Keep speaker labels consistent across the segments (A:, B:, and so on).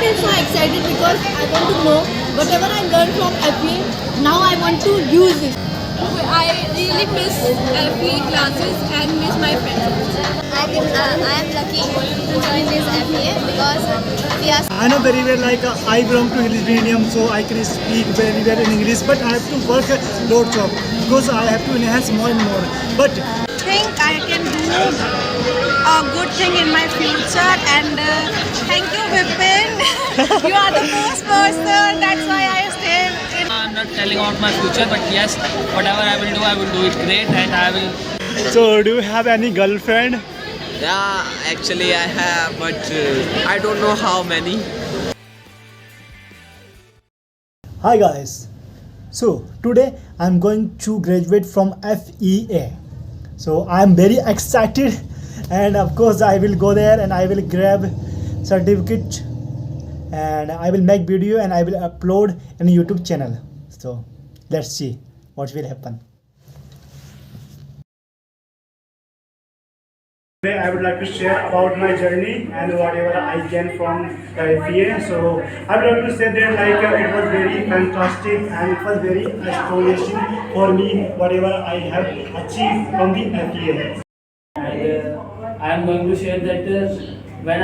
A: feel so excited because I want to know whatever I learned from FA. Now I want to use it. I really miss FA classes and miss my friends.
B: I am lucky to join this FA because we are.
C: I know very well, like I belong to English medium, so I can speak very well in English, but I have to work loads of because I have to enhance more and more. But
D: think I can do a good thing in my future, and thank you, Vipin. You are the first person. That's why I stay in.
E: I'm not telling about my future, but yes, whatever I will do it great, and I will.
C: so, do you have any girlfriend?
F: Yeah, actually I have, but I don't know how many.
C: Hi guys. So today I'm going to graduate from FEA. So I'm very excited, and of course I will go there and I will grab certificate and I will make video and I will upload in YouTube channel. So let's see what will happen. Today I would like to share about my journey and whatever I gained from FEA. So I would like to say that it was very fantastic and it was very astonishing for me whatever I have achieved from the FEA.
E: And I am going to share that when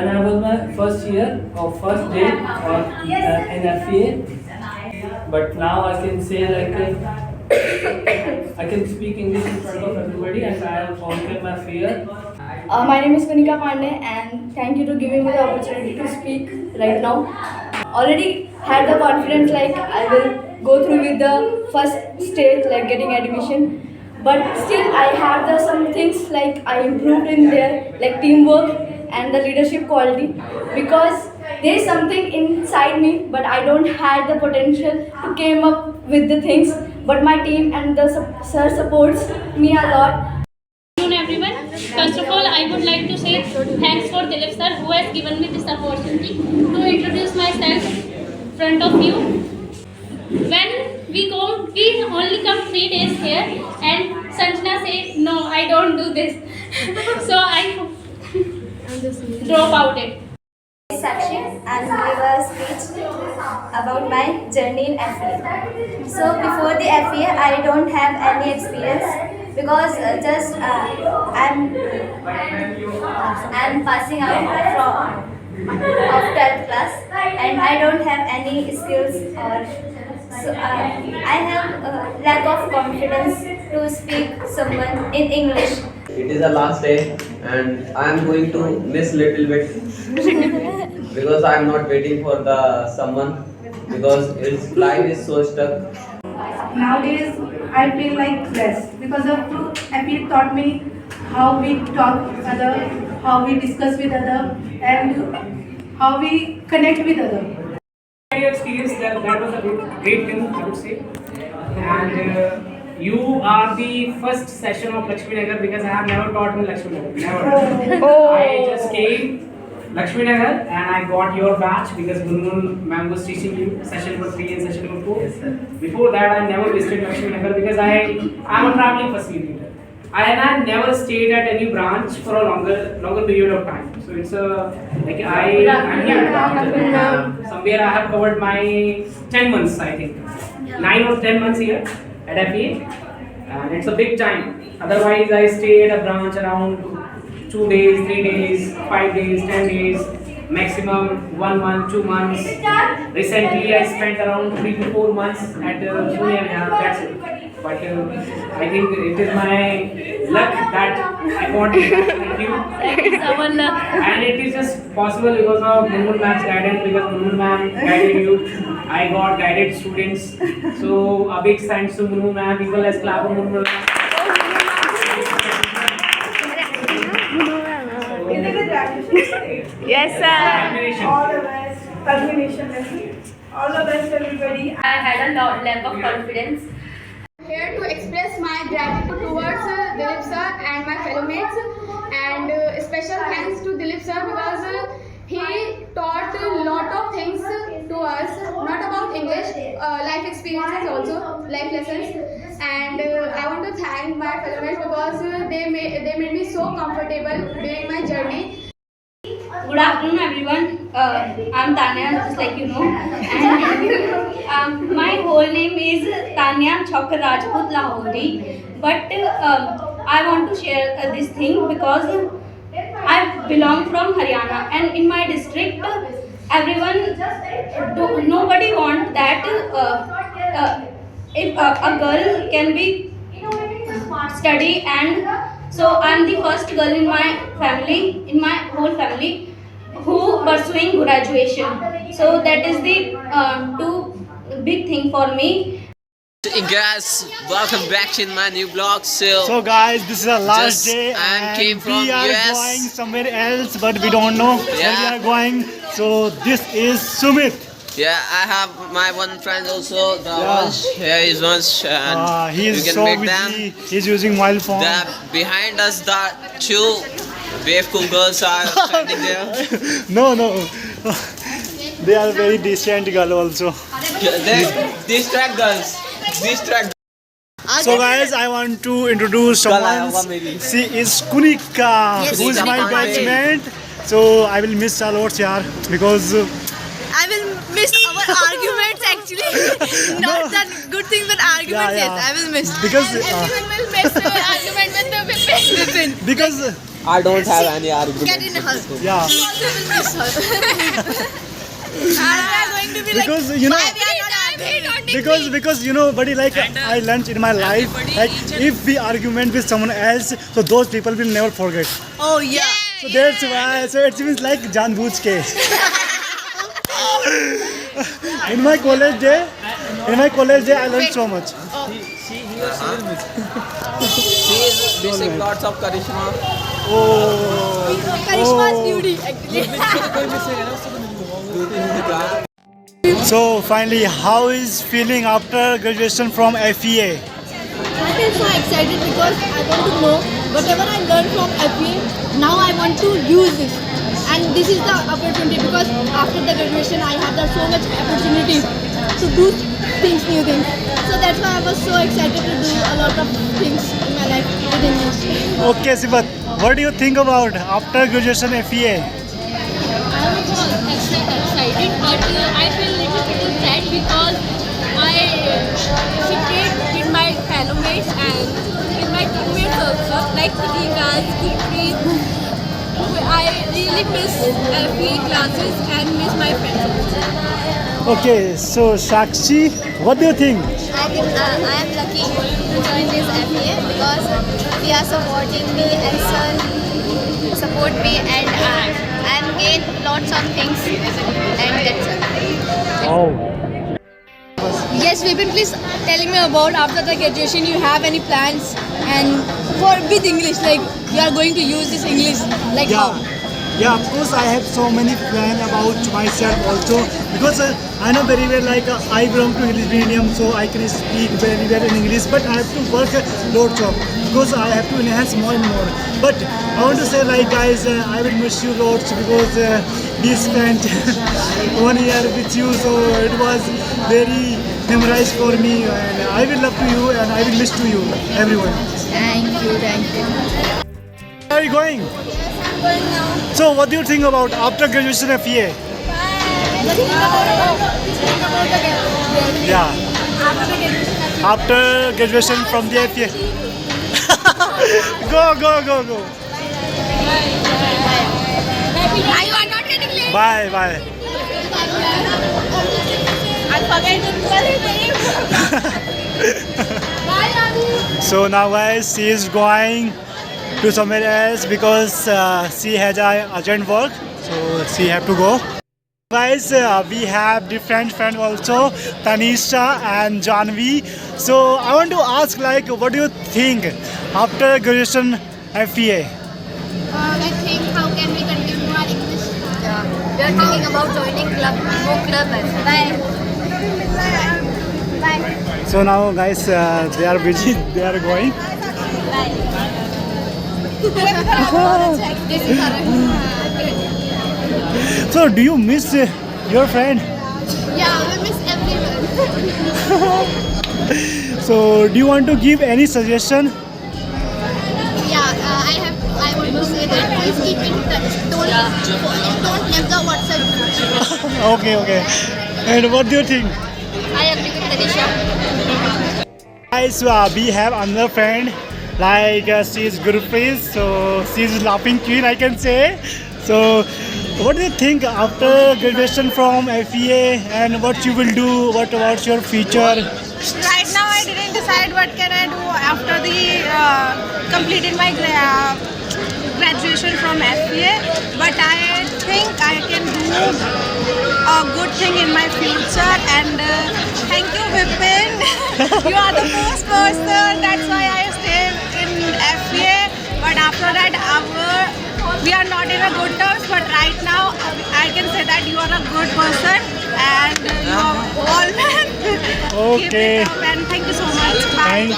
E: I was my first year or first day in FEA, but now I can say I can speak English in front of everybody, and I have conquered my fear.
A: My name is Kanika Pandey, and thank you to giving me the opportunity to speak right now. Already had the confidence like I will go through with the first stage like getting admission, but still I have some things like I improved in there like teamwork and the leadership quality, because there is something inside me but I don't have the potential to came up with the things, but my team and the sir supports me a lot.
G: Good afternoon everyone. First of all, I would like to say thanks for Dilip sir who has given me this opportunity to introduce myself in front of you. When we only come 3 days here, and Sanjana said no, I don't do this. So I drop out it.
B: Sakshi and give a speech about my journey in FEA. So before the FEA, I don't have any experience because just I'm passing out of 12th class and I don't have any skills or so I have lack of confidence to speak someone in English.
F: It is the last day and I am going to miss little bit because I am not waiting for the someone because its life is so stuck.
D: Nowadays, I feel like less because of FE taught me how we talk with other, how we discuss with other, and how we connect with other.
E: I experienced that was a great thing, I would say. And you are the first session of Lakshmi Nagar because I have never taught in Lakshmi Nagar. Never. I just came Lakshmi Nagar and I got your batch because Gungun ma'am was teaching you session number 3 and session number 4. Yes, sir. Before that, I never visited Lakshmi Nagar because I am a traveling facilitator. And I never stayed at any branch for a longer period of time. So it's like I'm here. Somewhere I have covered my 10 months, I think. 9 or 10 months here at FEA. And it's a big time. Otherwise, I stay at a branch around 2 days, 3 days, 5 days, 10 days, maximum 1 month, 2 months. Recently, I spent around 3 to 4 months at Pune. That's it. But I think it is my luck that I got it. Thank you. And it is just possible because of Gungun ma'am's guidance, because Gungun ma'am guided you. I got guided students. So a big thanks to Gungun ma'am. People let's clap for Gungun ma'am.
D: Yes, sir.
E: All
D: the best. Termination. All the best, everybody.
G: I had a lack of confidence.
A: Here to express my gratitude towards Dilip sir and my fellow mates, and special thanks to Dilip sir because he taught a lot of things to us, not about English, life experiences also, life lessons, and I want to thank my fellow mates because they made me so comfortable during my journey.
G: Good afternoon everyone.
B: I'm Tanya, just like you know. And my whole name is Tanya Chokar Rajput Lahori. But I want to share this thing because I belong from Haryana, and in my district, nobody want that if a girl can be study, and so I'm the first girl in my family, in my whole family, who pursuing graduation. So that is the two big thing for me.
F: Hey guys, welcome back in my new blog.
C: So guys, this is our last
F: Just
C: day
F: I came
C: and
F: from
C: we are
F: US.
C: going somewhere else, but we don't know where we
F: Yeah.
C: are going. So this is Sumit.
F: yeah, I have my one friend also. The Vansh. Here is Vansh, and
C: He
F: you
C: is
F: can
C: so
F: meet
C: busy.
F: them.
C: He's using mobile phone.
F: The behind us, the two wave cool girls are standing there.
C: No. They are very decent girl also.
F: These track girls. These track.
C: So guys, I want to introduce someone. She is Kunika, who is my batchmate. So I will miss a lot, yaar, because
H: I will miss our arguments actually. Not that good thing, but arguments,
C: Yeah.
H: yes, I will miss.
C: Because
H: Everyone will miss argument with the Vipin.
C: because
F: I don't have any argument.
H: Get in her.
C: yeah,
H: Also will miss her. And we are going to be like,
C: because you know.
H: why we are not arguing?
C: Because you know, buddy, like I learned in my life, like if we argument with someone else, so those people will never forget.
H: Oh yeah.
C: So that's why. So it means like janbooch ke. In my college day, I learned so much.
F: She is missing lots of charisma.
C: Oh.
H: Karishma's beauty actually.
C: So finally, how is feeling after graduation from FEA?
H: I feel so excited because I want to know whatever I learned from FBA, now I want to use this. And this is the opportunity because after the graduation I have so much opportunity to do things, new things. So that's why I was so excited to do a lot of things in my life with English.
C: Okay, Sibat, what do you think about after graduation FEA?
G: I was excited, but I feel a little bit sad because I shifted with my fellow mates and with my teammates also, like Rikas, Kipri. I really miss FBA classes and miss my friends also.
C: Okay, so Sakshi, what do you think?
B: I think I am lucky to join this FBA because they are supporting me and sir support me, and I am gained lots of things, and that's it.
C: Oh.
H: Yes, Vipin, please telling me about after the graduation you have any plans and for with English, like you are going to use this English, like how?
C: Yeah, of course I have so many plans about myself also because I know very well like I belong to English medium, so I can speak very well in English, but I have to work lots of because I have to enhance more and more. But I want to say like guys, I will miss you lots because we spent 1 year with you, so it was very memorized for me, and I will love to you and I will miss to you everyone.
H: Thank you.
C: Where are you going? So what do you think about after graduation FEA? Yeah. After graduation from the FEA. Go.
H: You are not getting late.
C: Bye.
H: I forget to Bye, Ravi.
C: So now guys, she is going to somewhere else because she has urgent work, so she have to go. Guys, we have different friends also, Tanisha and Janvi. So I want to ask like, what do you think after graduation FEA?
B: I think how can we continue our English? We are thinking about joining book club. Bye.
C: So now guys, they are busy, they are going.
B: This is
C: So do you miss your friend?
B: yeah, we miss everyone.
C: So do you want to give any suggestion?
B: Yeah, I want to say that please
H: keep in touch. Don't leave the WhatsApp group.
C: Okay. And what do you think?
H: I agree with Tanisha.
C: Guys, we have another friend, like she is Gurpreet, so she is laughing queen, I can say. So, what do you think after graduation from FEA, and what you will do? What about your future?
I: Right now, I didn't decide what can I do after the completing my graduation from FBA, but I think I can do a good thing in my future. And thank you, Vipin. You are the first person. That's why I stayed in FBA. But after that, we are not in a good terms. But right now, I can say that you are a good person and you are all man. Keep
C: Okay.
I: it up and thank you so much. Bye.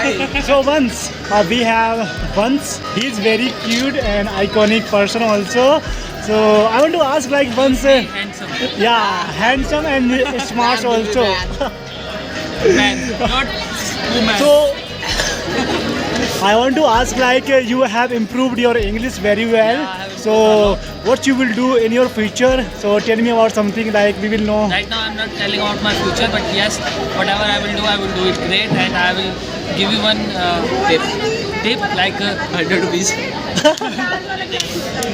C: Thank you. So once we have once, he is very cute and iconic person also. So I want to ask like once,
E: Handsome.
C: yeah, handsome and smart also.
E: Man, not woman.
C: So I want to ask like you have improved your English very well.
E: Yeah, I have improved
C: So what you will do in your future? So tell me about something like we will know.
E: Right now I'm not telling about my future, but yes, whatever I will do it great, and I will give you one tip like 100 rupees.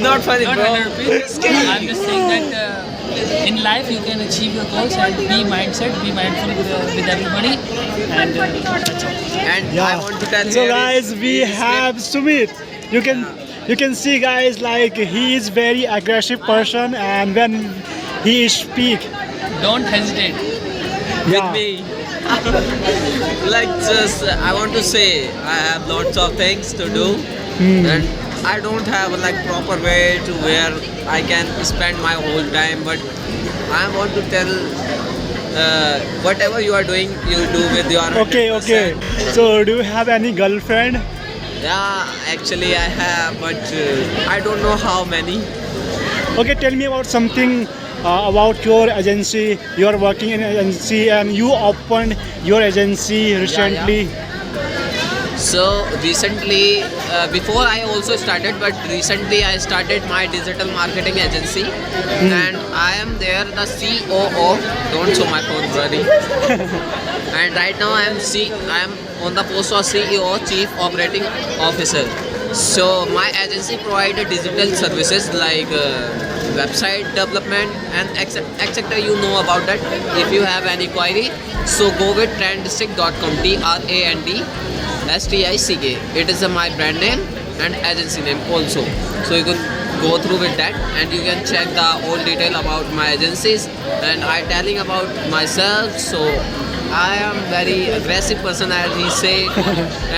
F: Not funny,
E: Not
F: bro.
E: 100 rupees. I'm just saying that in life you can achieve your goals and be mindful with everybody, and that's all.
F: And
C: Yeah.
F: I want to tell
C: So
F: here
C: guys,
F: is-
C: we have Sumit. You can see guys like he is very aggressive person, and when he speak,
E: Don't hesitate.
C: yeah.
F: me. Like just I want to say I have lots of things to do, and I don't have like proper way to where I can spend my whole time. But I want to tell whatever you are doing, you do with your
C: Okay.
F: 100%.
C: So do you have any girlfriend?
F: Yeah, actually I have, but I don't know how many.
C: Okay, tell me about something about your agency. You are working in an agency and you opened your agency recently.
F: So recently, before I also started, but recently I started my digital marketing agency, and I am there the COO. Don't show my phone, buddy. And right now I am on the post of CEO, Chief Operating Officer. So my agency provided digital services like website development and etc. You know about that. If you have any query, so go with trendstick.com. TRANDSTICK. It is my brand name and agency name also. So you can go through with that, and you can check the whole detail about my agencies. And I telling about myself. So I am very aggressive person, as he say,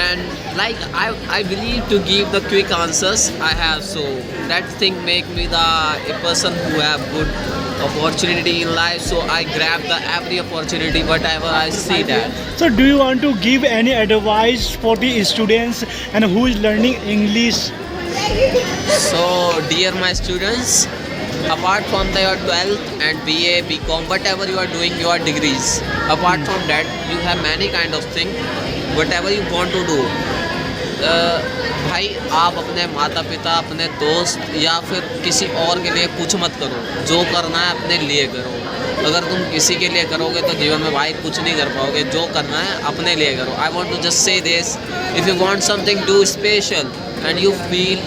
F: and like I believe to give the quick answers I have. So that thing make me a person who have good opportunity in life. So I grab the every opportunity whatever I see that.
C: So do you want to give any advice for the students and who is learning English?
F: So dear my students, apart from your 12th and BA, BCom, whatever you are doing your degrees, apart from that you have many kind of thing, whatever you want to do. भाई आप अपने माता पिता, अपने दोस्त या फिर किसी और के लिए कुछ मत करो. जो करना है अपने लिए करो. अगर तुम किसी के लिए करोगे तो जीवन में भाई कुछ नहीं कर पाओगे. जो करना है अपने लिए करो. I want to just say this: if you want something do special and you feel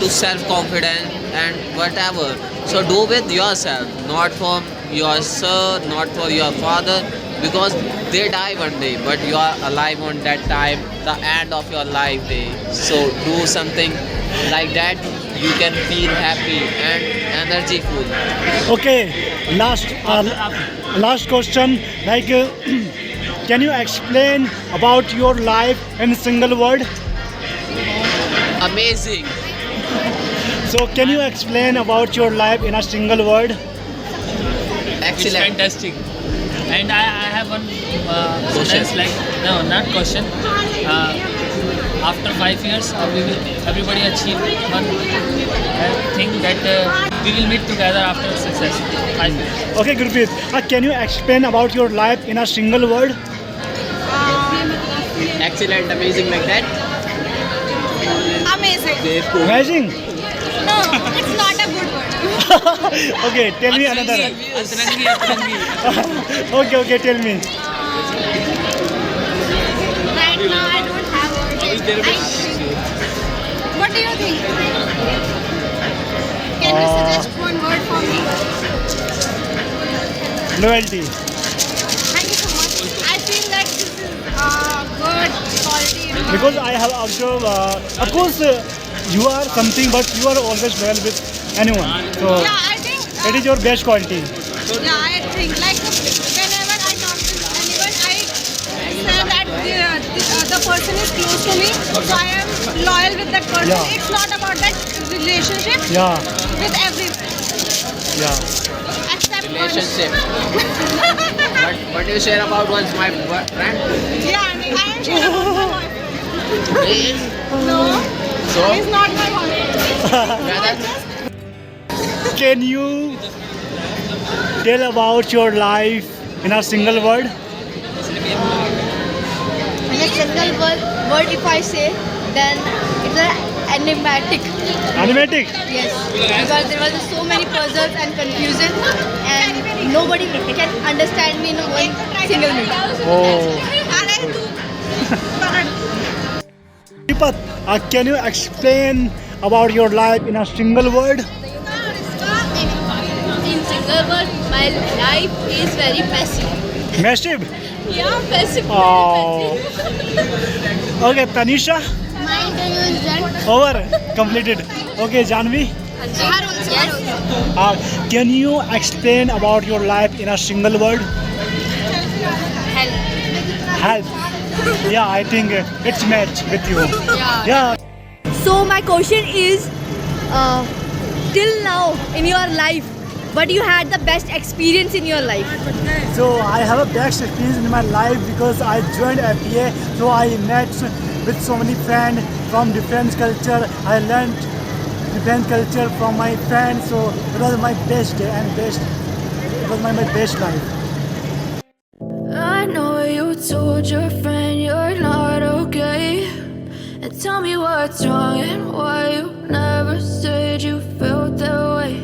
F: to self-confident and whatever, so do with yourself, not from your son, not for your father, because they die one day, but you are alive on that time, the end of your life day. So do something like that, you can feel happy and energyful.
C: Okay, last question. Like, can you explain about your life in a single word?
F: Amazing.
C: So can you explain about your life in a single word?
E: It's
F: Excellent.
E: fantastic. And I have one sentence like, no, not question. After 5 years, we will everybody achieve one thing that we will meet together after success. 5 years.
C: Okay, Gurpreet, can you explain about your life in a single word?
F: Excellent, amazing like that.
I: Amazing.
C: Amazing.
I: No, it's not a good word.
C: Okay, tell me another. Okay, tell me.
I: Right now, I don't have words. What do you think? Can you suggest one word for me?
C: Loyalty.
I: Thank you so much. I feel that this is a good quality.
C: Because I have observed, of course, you are something, but you are always loyal with anyone. So
I: Yeah, I think.
C: it is your best quality.
I: Yeah, I think like whenever I talk to anyone, I say that the person is close to me, so I am loyal with that person.
C: Yeah.
I: It's not about that relationship
C: Yeah,
I: with everyone,
C: yeah.
I: except
F: Relationship.
I: one.
F: What do you share about one's my friend?
I: Yeah, I am sure about my boyfriend.
F: Please.
I: No,
F: So,
I: he's not my boyfriend.
F: brother,
C: Can you tell about your life in a single word?
H: In a single word, if I say, then it's an enigmatic.
C: Animatic.
H: Yes, because there was so many puzzles and confusion, and nobody can understand me in one single minute.
C: Oh.
I: अरे तू पकड़.
C: Deepak, can you explain about your life in a single word?
H: In single word, my life is very messy.
C: Massive.
H: Yeah, messy.
C: Oh. Okay, Tanisha.
H: My interview is done.
C: Over. Completed. Okay, Janvi.
H: Yes.
C: Can you explain about your life in a single word? Help. Yeah, I think it's match with you. Yeah.
H: So my question is, till now in your life, what you had the best experience in your life?
C: So I have a best experience in my life because I joined FPA. So I met with so many friends from different culture. I learned different culture from my friends. So it was my best day and best. It was my best life.
J: I know you told your friend you're not okay. And tell me what's wrong and why you never said you felt that way.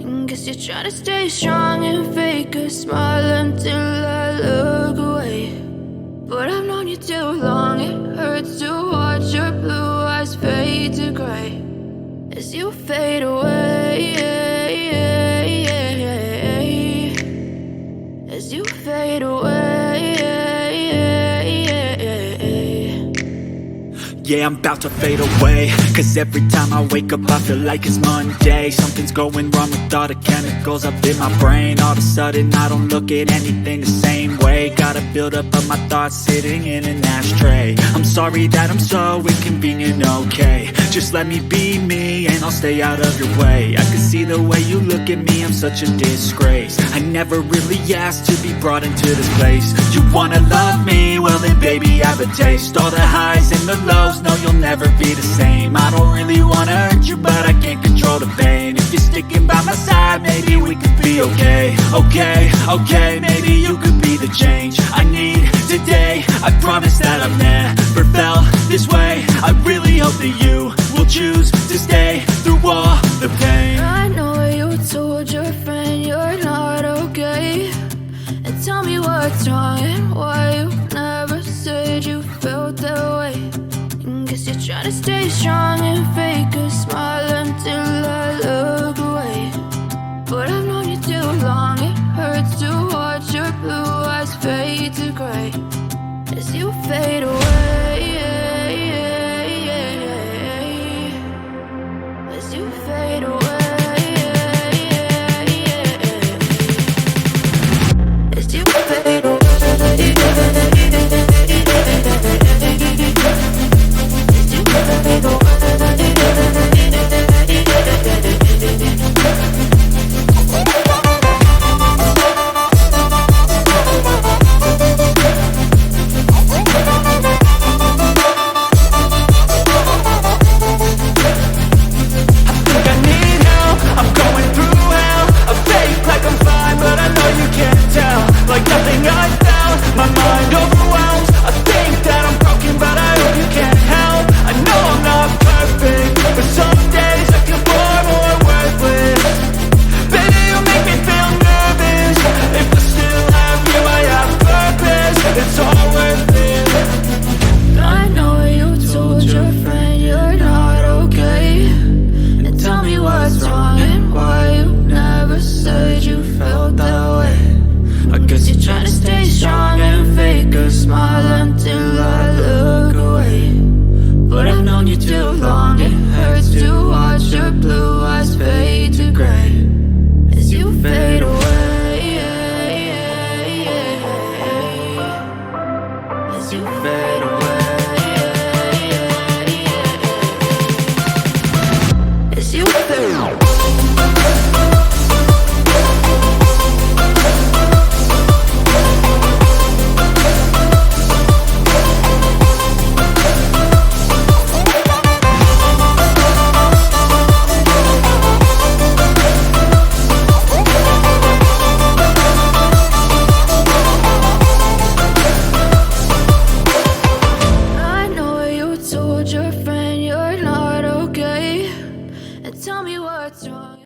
J: And guess you're trying to stay strong and fake a smile until I look away. But I've known you too long, it hurts to watch your blue eyes fade to gray as you fade away. As you fade away.
K: Yeah, I'm about to fade away. Cause every time I wake up I feel like it's Monday. Something's going wrong with all the chemicals up in my brain. All of a sudden I don't look at anything the same way. Gotta build up of my thoughts sitting in an ashtray. I'm sorry that I'm so inconvenient, okay. Just let me be me and I'll stay out of your way. I can see the way you look at me, I'm such a disgrace. I never really asked to be brought into this place. You wanna love me? Well then baby I have a taste. All the highs and the lows, no you'll never be the same. I don't really wanna hurt you but I can't control the pain. If you're sticking by my side maybe we could be okay. Okay, maybe you could be the change I need today. I promise that I've never felt this way. I really hope that you will choose to stay through all the pain.
J: I know you told your friend you're not okay. And tell me what's wrong and why you never said you felt that way. And guess you're trying to stay strong and fake a smile until I look away. But I've known you too long, it hurts to watch your blue eyes fade to gray as you fade away. As you fade away. As you fade away. As you fade away. tell me what's wrong.